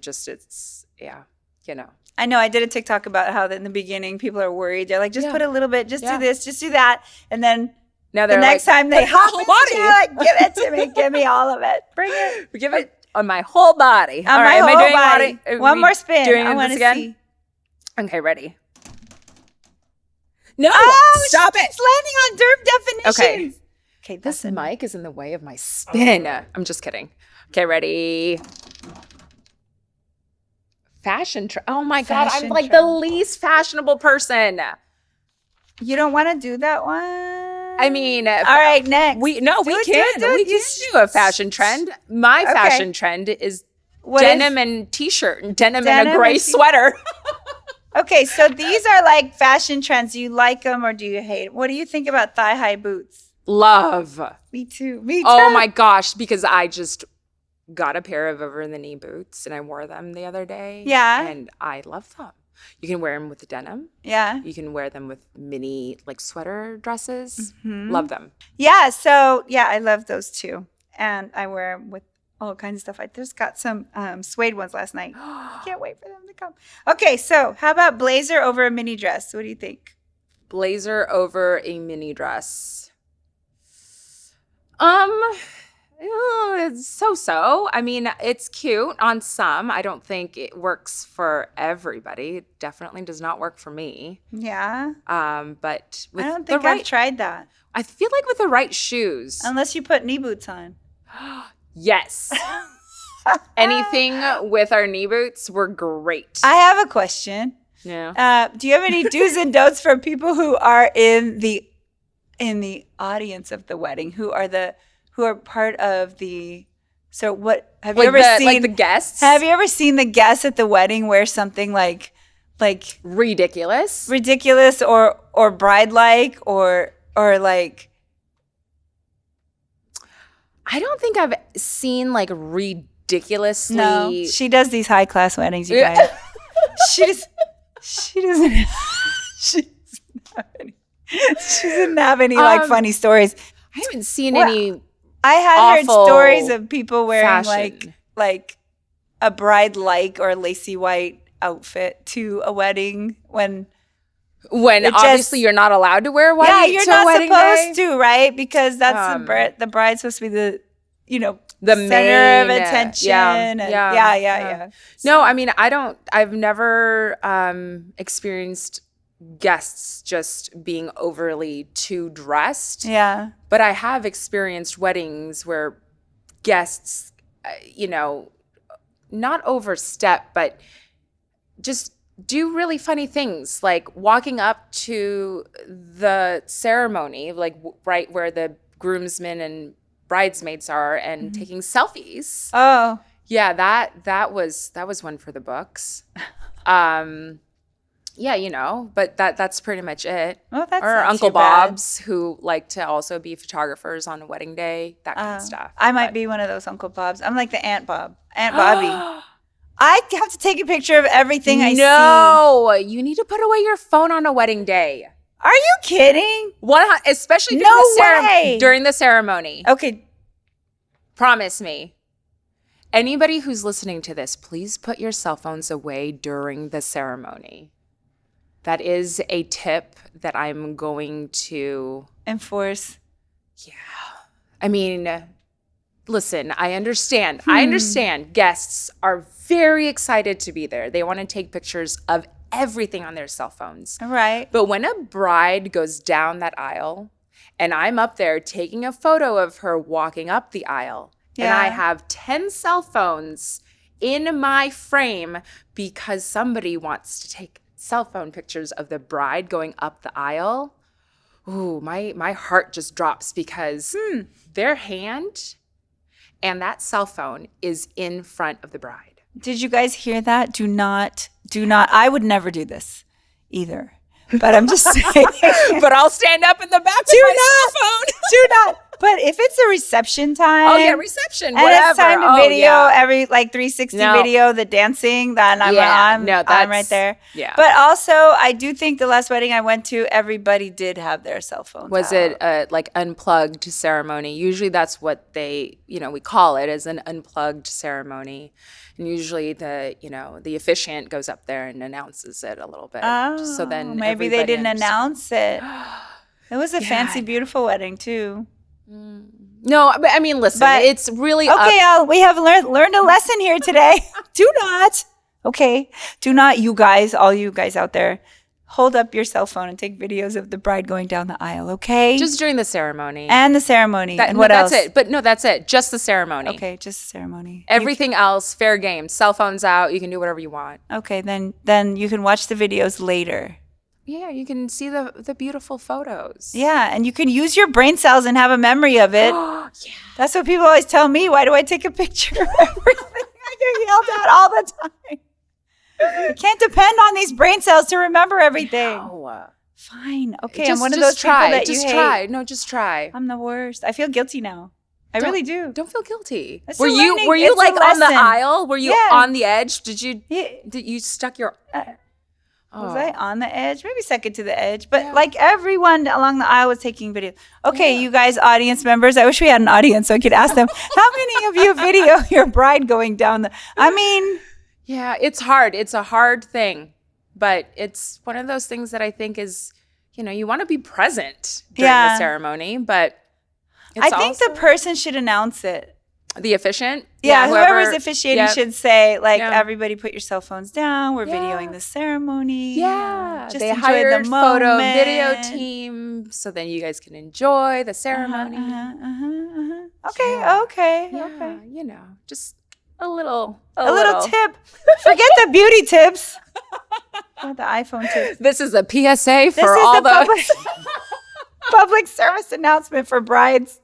Speaker 2: know. I did a TikTok about how in the beginning people are worried. They're like, just put a little bit, just do this, just do that. And then
Speaker 1: now
Speaker 2: the next time they hop
Speaker 1: whole
Speaker 2: in,
Speaker 1: body.
Speaker 2: they're like, give it to me. Give me all of it. Bring it.
Speaker 1: Give it on my whole body.
Speaker 2: On my whole body. One more spin.
Speaker 1: Doing
Speaker 2: I want
Speaker 1: this
Speaker 2: to
Speaker 1: again?
Speaker 2: see.
Speaker 1: Okay, ready. No,
Speaker 2: stop it. It's landing on derp definitions. Okay,
Speaker 1: this mic is in the way of my spin. I'm just kidding. Okay, ready. Fashion trend. Oh my God, I'm like the least fashionable person.
Speaker 2: You don't want to do that one?
Speaker 1: I mean,
Speaker 2: all right, next.
Speaker 1: We can do a fashion trend. My fashion trend is denim and t-shirt and denim and a gray sweater.
Speaker 2: Okay, so these are like fashion trends. Do you like them or do you hate them? What do you think about thigh-high boots?
Speaker 1: Love.
Speaker 2: Me too.
Speaker 1: Oh my gosh, because I just got a pair of over-the-knee boots and I wore them the other day.
Speaker 2: Yeah.
Speaker 1: And I love them. You can wear them with the denim.
Speaker 2: Yeah.
Speaker 1: You can wear them with mini like sweater dresses.
Speaker 2: Mm-hmm.
Speaker 1: Love them.
Speaker 2: Yeah. So I love those too. And I wear them with all kinds of stuff. I just got some suede ones last night. Can't wait for them to come. Okay. So how about blazer over a mini dress? What do you think?
Speaker 1: Blazer over a mini dress. It's so. I mean, it's cute on some. I don't think it works for everybody. It definitely does not work for me.
Speaker 2: Yeah.
Speaker 1: But with
Speaker 2: I don't think I've tried that.
Speaker 1: I feel like with the right shoes.
Speaker 2: Unless you put knee boots on.
Speaker 1: Yes. Anything with our knee boots were great.
Speaker 2: I have a question.
Speaker 1: Yeah.
Speaker 2: Do you have any do's and don'ts for people who are in the audience of the wedding, who are part of the? So what have you ever seen?
Speaker 1: Like the guests?
Speaker 2: Have you ever seen the guests at the wedding wear something like
Speaker 1: ridiculous
Speaker 2: or bride-like or like?
Speaker 1: I don't think I've seen like ridiculously.
Speaker 2: No, she does these high-class weddings, you guys. She doesn't have any like funny stories.
Speaker 1: I haven't seen any.
Speaker 2: I had heard
Speaker 1: awful
Speaker 2: stories of people wearing
Speaker 1: fashion.
Speaker 2: like a bride-like or lacy white outfit to a wedding when
Speaker 1: obviously you're not allowed to wear white.
Speaker 2: Yeah, you're
Speaker 1: to
Speaker 2: not
Speaker 1: a wedding
Speaker 2: supposed
Speaker 1: day.
Speaker 2: to, right? Because that's the bride's supposed to be the center
Speaker 1: main,
Speaker 2: of attention.
Speaker 1: Yeah. No, I mean, I've never experienced guests just being overly too dressed.
Speaker 2: Yeah.
Speaker 1: But I have experienced weddings where guests, not overstep, but just do really funny things, like walking up to the ceremony, like right where the groomsmen and bridesmaids are, and taking selfies.
Speaker 2: Oh.
Speaker 1: Yeah, that was one for the books. Yeah, but that's pretty much it.
Speaker 2: Well, that's
Speaker 1: or
Speaker 2: not
Speaker 1: Uncle
Speaker 2: too bad.
Speaker 1: Bobs who like to also be photographers on a wedding day, that kind of stuff.
Speaker 2: I might be one of those Uncle Bobs. I'm like the Aunt Bobby. I have to take a picture of everything I see.
Speaker 1: No, you need to put away your phone on a wedding day.
Speaker 2: Are you kidding?
Speaker 1: Especially during the ceremony.
Speaker 2: Okay.
Speaker 1: Promise me. Anybody who's listening to this, please put your cell phones away during the ceremony. That is a tip that I'm going to
Speaker 2: enforce.
Speaker 1: Yeah. I mean, listen, I understand. I understand guests are very excited to be there. They want to take pictures of everything on their cell phones.
Speaker 2: Right.
Speaker 1: But when a bride goes down that aisle and I'm up there taking a photo of her walking up the aisle, and I have 10 cell phones in my frame because somebody wants to take cell phone pictures of the bride going up the aisle, ooh, my heart just drops because their hand and that cell phone is in front of the bride.
Speaker 2: Did you guys hear that? Do not. I would never do this either. But I'm just saying.
Speaker 1: But I'll stand up in the back with my cell phone.
Speaker 2: Do not But if it's a reception time.
Speaker 1: Oh yeah, reception.
Speaker 2: And
Speaker 1: whatever.
Speaker 2: it's time to video every like 360
Speaker 1: No.
Speaker 2: video, the dancing, then I'm right there.
Speaker 1: Yeah.
Speaker 2: But also, I do think the last wedding I went to, everybody did have their cell phones
Speaker 1: Was
Speaker 2: out.
Speaker 1: it a like unplugged ceremony? Usually that's what they, we call it, as an unplugged ceremony. And usually the officiant goes up there and announces it a little bit. So then
Speaker 2: maybe they didn't announce it. It was a
Speaker 1: God.
Speaker 2: fancy, beautiful wedding too.
Speaker 1: No, but I mean, listen, it's really
Speaker 2: okay. We have learned a lesson here today. Do not, you guys, all you guys out there, hold up your cell phone and take videos of the bride going down the aisle. Okay,
Speaker 1: just during the ceremony
Speaker 2: and the ceremony. And what else?
Speaker 1: That's it. But no, that's it. Just the ceremony.
Speaker 2: Okay, just the ceremony.
Speaker 1: Everything else, fair game. Cell phones out. You can do whatever you want.
Speaker 2: Okay, then you can watch the videos later.
Speaker 1: Yeah, you can see the beautiful photos.
Speaker 2: Yeah, and you can use your brain cells and have a memory of it.
Speaker 1: Yeah.
Speaker 2: That's what people always tell me. Why do I take a picture of everything? I get yelled at all the time. You can't depend on these brain cells to remember everything.
Speaker 1: No.
Speaker 2: Fine. Okay,
Speaker 1: Just,
Speaker 2: I'm one of
Speaker 1: just
Speaker 2: those
Speaker 1: try.
Speaker 2: people that
Speaker 1: just
Speaker 2: you
Speaker 1: try.
Speaker 2: hate.
Speaker 1: No, just try.
Speaker 2: I'm the worst. I feel guilty now. I really do.
Speaker 1: Don't feel guilty.
Speaker 2: It's
Speaker 1: Were
Speaker 2: a
Speaker 1: you
Speaker 2: learning-
Speaker 1: were you
Speaker 2: it's a
Speaker 1: like on the
Speaker 2: lesson.
Speaker 1: aisle? Were you on the edge? Did you stuck your
Speaker 2: Was I on the edge? Maybe second to the edge. But like everyone along the aisle was taking video. Okay, you guys, audience members, I wish we had an audience so I could ask them, how many of you video your bride going down the... I mean...
Speaker 1: Yeah, it's hard. It's a hard thing. But it's one of those things that I think is, you want to be present during the ceremony. But it's
Speaker 2: I think the person should announce it.
Speaker 1: The officiant?
Speaker 2: Yeah, whoever's officiating should say, everybody put your cell phones down. We're videoing the ceremony.
Speaker 1: Yeah.
Speaker 2: Just
Speaker 1: they
Speaker 2: enjoy
Speaker 1: hired
Speaker 2: the
Speaker 1: photo
Speaker 2: moment.
Speaker 1: video team so then you guys can enjoy the ceremony.
Speaker 2: Okay.
Speaker 1: Just a little
Speaker 2: tip. Forget the beauty tips. The iPhone tips.
Speaker 1: This is a PSA for
Speaker 2: This is
Speaker 1: all
Speaker 2: a
Speaker 1: the
Speaker 2: public service announcement for brides.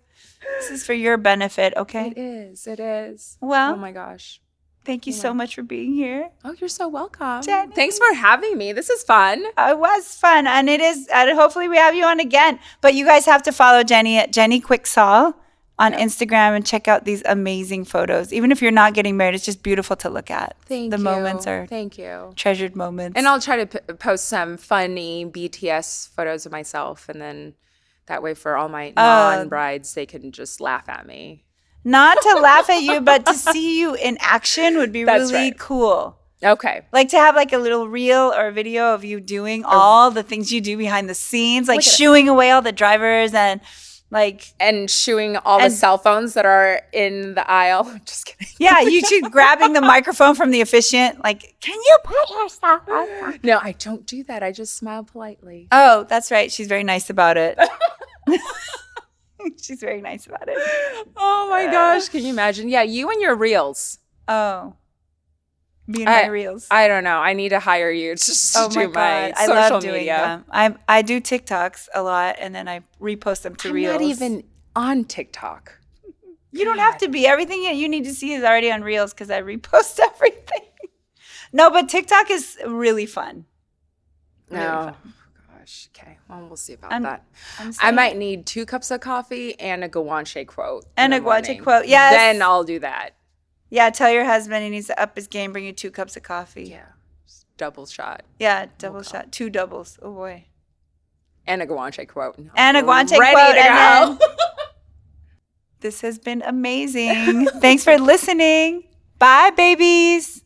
Speaker 2: This is for your benefit, okay?
Speaker 1: It is.
Speaker 2: Well,
Speaker 1: oh my gosh.
Speaker 2: Thank you so much for being here.
Speaker 1: Oh, you're so welcome.
Speaker 2: Jenny.
Speaker 1: Thanks for having me. This is fun.
Speaker 2: It was fun, and it is. And hopefully, we have you on again. But you guys have to follow Jenny at Jenny Quicksall on Instagram and check out these amazing photos. Even if you're not getting married, it's just beautiful to look at.
Speaker 1: Thank you.
Speaker 2: The moments are treasured moments.
Speaker 1: And I'll try to post some funny BTS photos of myself, and then that way for all my non-brides, they can just laugh at me.
Speaker 2: Not to laugh at you, but to see you in action would be really cool.
Speaker 1: Okay.
Speaker 2: Like to have like a little reel or video of you doing all the things you do behind the scenes, like shooing away all the drivers and like...
Speaker 1: And shooing all the cell phones that are in the aisle. Just kidding.
Speaker 2: Yeah, you should grabbing the microphone from the officiant. Like, can you put yourself on?
Speaker 1: No, I don't do that. I just smile politely.
Speaker 2: Oh, that's right. She's very nice about it. She's very nice about it.
Speaker 1: Oh my gosh. Can you imagine? Yeah, you and your reels.
Speaker 2: Oh. Me and my reels.
Speaker 1: I don't know. I need to hire you just to do my
Speaker 2: I
Speaker 1: social
Speaker 2: love doing
Speaker 1: media.
Speaker 2: them. I do TikToks a lot and then I repost them to reels.
Speaker 1: I'm not even on TikTok.
Speaker 2: You don't have to be. Everything that you need to see is already on reels because I repost everything. No, but TikTok is really fun. Really fun.
Speaker 1: Gosh. Okay. Well, we'll see about that. I might need 2 cups of coffee and a Guanche quote.
Speaker 2: And a Guanche quote. Yes.
Speaker 1: Then I'll do that.
Speaker 2: Yeah, tell your husband he needs to up his game, bring you 2 cups of coffee.
Speaker 1: Yeah. Just double shot.
Speaker 2: Yeah, double shot. 2 doubles. Oh, boy.
Speaker 1: And a Guanche quote.
Speaker 2: And a Guanche
Speaker 1: Ready
Speaker 2: quote.
Speaker 1: to go.
Speaker 2: This has been amazing. Thanks for listening. Bye, babies.